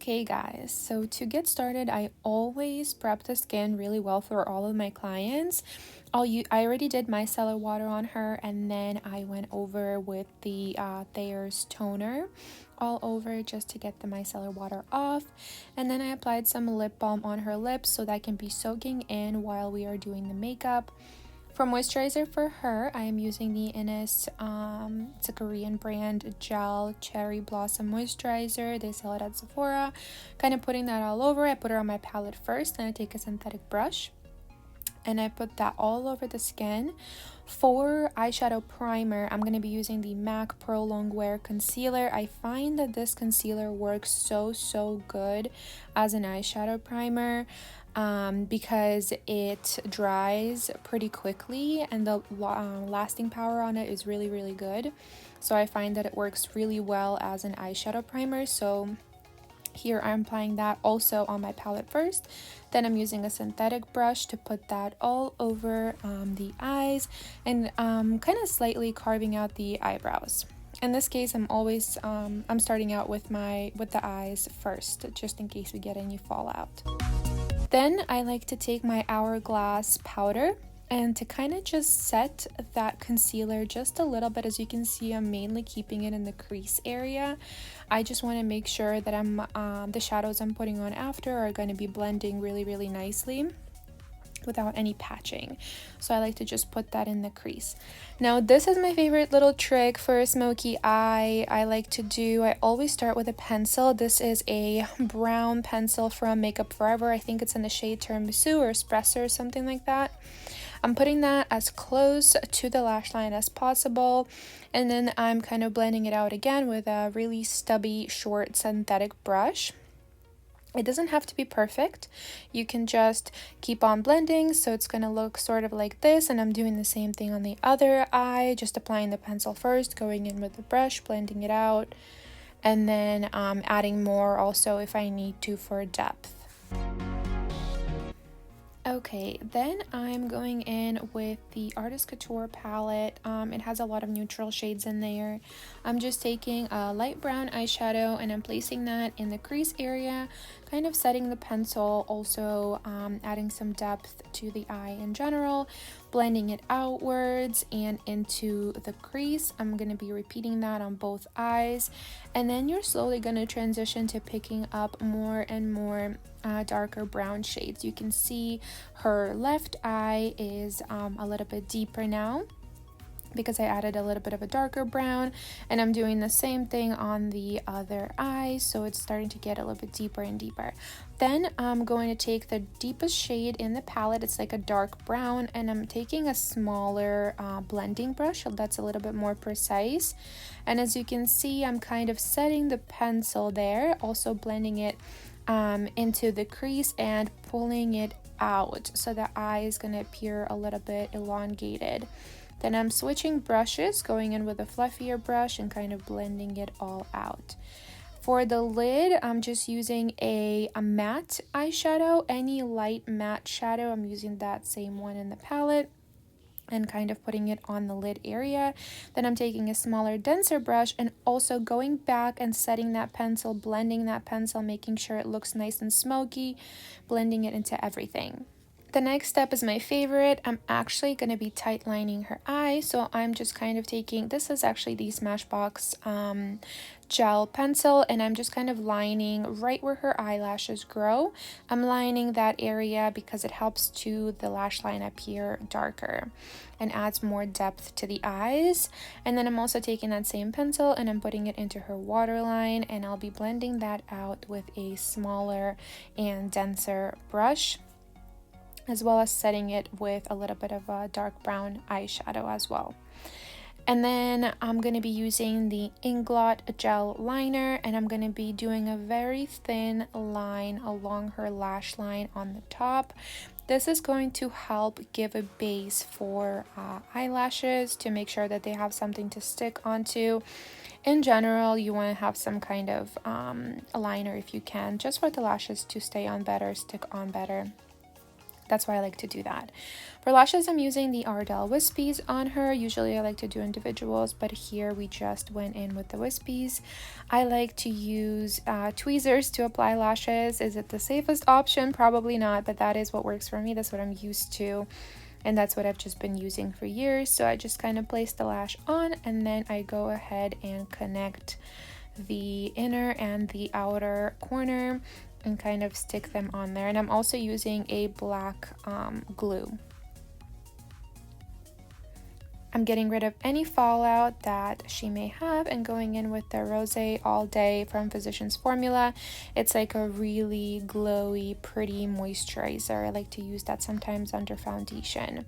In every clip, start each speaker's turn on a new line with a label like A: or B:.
A: Okay guys, so to get started, I always prep the skin really well for all of my clients. I already did micellar water on her, and then I went over with the Thayer's toner all over just to get the micellar water off. And then I applied some lip balm on her lips so that can be soaking in while we are doing the makeup. For moisturizer for her, I am using the Innis, it's a Korean brand, Gel Cherry Blossom Moisturizer. They sell it at Sephora. Kind of putting that all over. I put it on my palette first, then I take a synthetic brush and I put that all over the skin. For eyeshadow primer, I'm going to be using the MAC Pro Longwear Concealer. I find that this concealer works so good as an eyeshadow primer. Because it dries pretty quickly and the lasting power on it is really good. So I find that it works really well as an eyeshadow primer. So here I'm applying that also on my palette first. Then I'm using a synthetic brush to put that all over the eyes and kind of slightly carving out the eyebrows. In this case, I'm starting out with the eyes first, just in case we get any fallout. Then I like to take my Hourglass powder and to kind of just set that concealer just a little bit. As you can see, I'm mainly keeping it in the crease area. I just want to make sure that the shadows I'm putting on after are going to be blending really nicely without any patching. So I like to just put that in the crease. Now this is my favorite little trick for a smoky eye. I always start with a pencil. This is a brown pencil from Makeup Forever. I think it's in the shade Tiramisu or Espresso or something like that. I'm putting that as close to the lash line as possible, and then I'm kind of blending it out again with a really stubby short synthetic brush. It doesn't have to be perfect. You can just keep on blending, so it's going to look sort of like this. And I'm doing the same thing on the other eye, just applying the pencil first, going in with the brush, blending it out, and then adding more also if I need to for depth. Okay, then I'm going in with the Artist Couture palette. It has a lot of neutral shades in there. I'm just taking a light brown eyeshadow and I'm placing that in the crease area, kind of setting the pencil, also adding some depth to the eye in general, blending it outwards and into the crease. I'm going to be repeating that on both eyes, and then you're slowly going to transition to picking up more and more darker brown shades. You can see her left eye is a little bit deeper now because I added a little bit of a darker brown, and I'm doing the same thing on the other eye, so it's starting to get a little bit deeper and deeper. Then I'm going to take the deepest shade in the palette. It's like a dark brown, and I'm taking a smaller blending brush that's a little bit more precise. And as you can see, I'm kind of setting the pencil there, also blending it into the crease and pulling it out, so the eye is going to appear a little bit elongated. Then I'm switching brushes, going in with a fluffier brush and kind of blending it all out. For the lid, I'm just using a matte eyeshadow, any light matte shadow. I'm using that same one in the palette and kind of putting it on the lid area. Then I'm taking a smaller, denser brush and also going back and setting that pencil, blending that pencil, making sure it looks nice and smoky, blending it into everything. The next step is my favorite. I'm actually going to be tight lining her eye, so I'm just kind of taking, this is actually the Smashbox gel pencil, and I'm just kind of lining right where her eyelashes grow. I'm lining that area because it helps to the lash line appear darker and adds more depth to the eyes. And then I'm also taking that same pencil and I'm putting it into her waterline, and I'll be blending that out with a smaller and denser brush, as well as setting it with a little bit of a dark brown eyeshadow as well. And then I'm going to be using the Inglot gel liner, and I'm going to be doing a very thin line along her lash line on the top. This is going to help give a base for eyelashes, to make sure that they have something to stick onto. In general, you want to have some kind of liner if you can, just for the lashes to stay on better, stick on better. That's why I like to do that. For lashes, I'm using the Ardell Wispies on her. Usually I like to do individuals, but here we just went in with the Wispies. I like to use tweezers to apply lashes. Is it the safest option? Probably not, but that is what works for me. That's what I'm used to, and that's what I've just been using for years. So I just kind of place the lash on, and then I go ahead and connect the inner and the outer corner and kind of stick them on there. And I'm also using a black glue. I'm getting rid of any fallout that she may have and going in with the Rose All Day from Physicians Formula. It's like a really glowy, pretty moisturizer. I like to use that sometimes under foundation.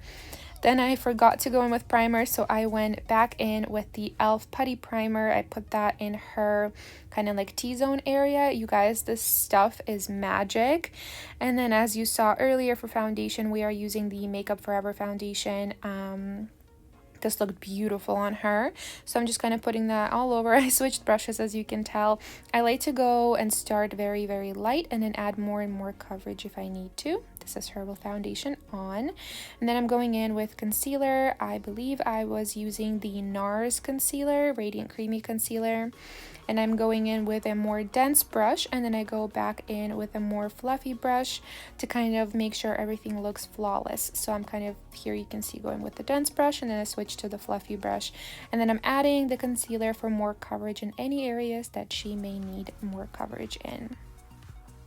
A: Then I forgot to go in with primer, so I went back in with the e.l.f. Putty Primer. I put that in her kind of like T-zone area. You guys, this stuff is magic. And then as you saw earlier for foundation, we are using the Makeup Forever foundation. This looked beautiful on her, so I'm just kind of putting that all over. I switched brushes, as you can tell. I like to go and start very, very light and then add more and more coverage if I need to. This is Herbal Foundation on, and then I'm going in with concealer. I believe I was using the NARS concealer, Radiant Creamy Concealer, and I'm going in with a more dense brush, and then I go back in with a more fluffy brush to kind of make sure everything looks flawless. So I'm kind of, here you can see, going with the dense brush, and then I switch to the fluffy brush, and then I'm adding the concealer for more coverage in any areas that she may need more coverage in.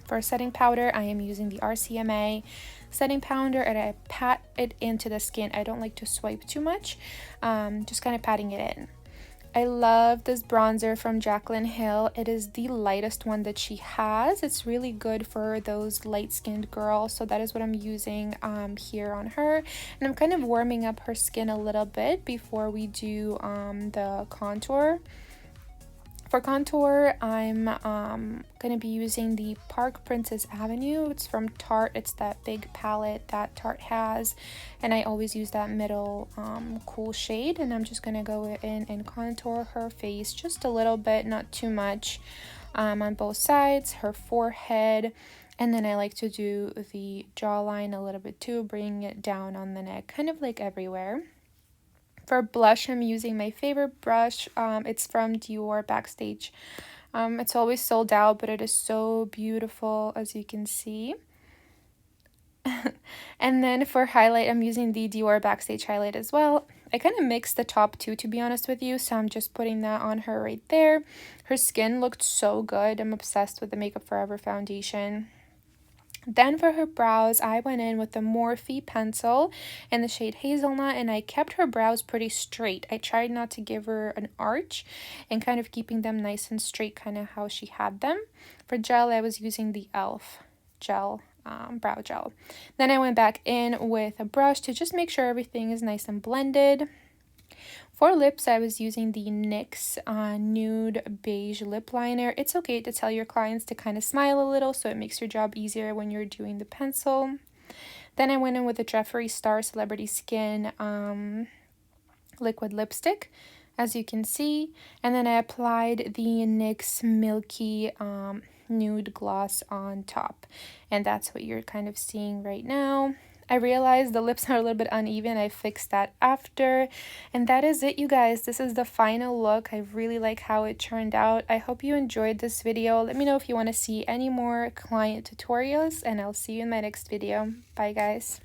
A: For setting powder, I am using the RCMA setting powder, and I pat it into the skin. I don't like to swipe too much, just kind of patting it in. I love this bronzer from Jaclyn Hill. It is the lightest one that she has. It's really good for those light-skinned girls, so that is what I'm using here on her. And I'm kind of warming up her skin a little bit before we do the contour. For contour, I'm going to be using the Park Princess Avenue. It's from Tarte. It's that big palette that Tarte has, and I always use that middle cool shade. And I'm just going to go in and contour her face just a little bit, not too much, on both sides, her forehead, and then I like to do the jawline a little bit too, bringing it down on the neck, kind of like everywhere. For blush, I'm using my favorite brush. It's from Dior Backstage. It's always sold out, but it is so beautiful, as you can see. And then for highlight, I'm using the Dior Backstage highlight as well. I kind of mixed the top two, to be honest with you, so I'm just putting that on her right there. Her skin looked so good. I'm obsessed with the Makeup Forever foundation. Then for her brows, I went in with the Morphe pencil in the shade Hazelnut, and I kept her brows pretty straight. I tried not to give her an arch and kind of keeping them nice and straight, kind of how she had them. For gel, I was using the e.l.f. gel, brow gel. Then I went back in with a brush to just make sure everything is nice and blended. For lips, I was using the NYX Nude Beige Lip Liner. It's okay to tell your clients to kind of smile a little, so it makes your job easier when you're doing the pencil. Then I went in with the Jeffree Star Celebrity Skin liquid lipstick, as you can see. And then I applied the NYX Milky Nude Gloss on top. And that's what you're kind of seeing right now. I realized the lips are a little bit uneven. I fixed that after. And that is it, you guys. This is the final look. I really like how it turned out. I hope you enjoyed this video. Let me know if you want to see any more client tutorials, and I'll see you in my next video. Bye, guys.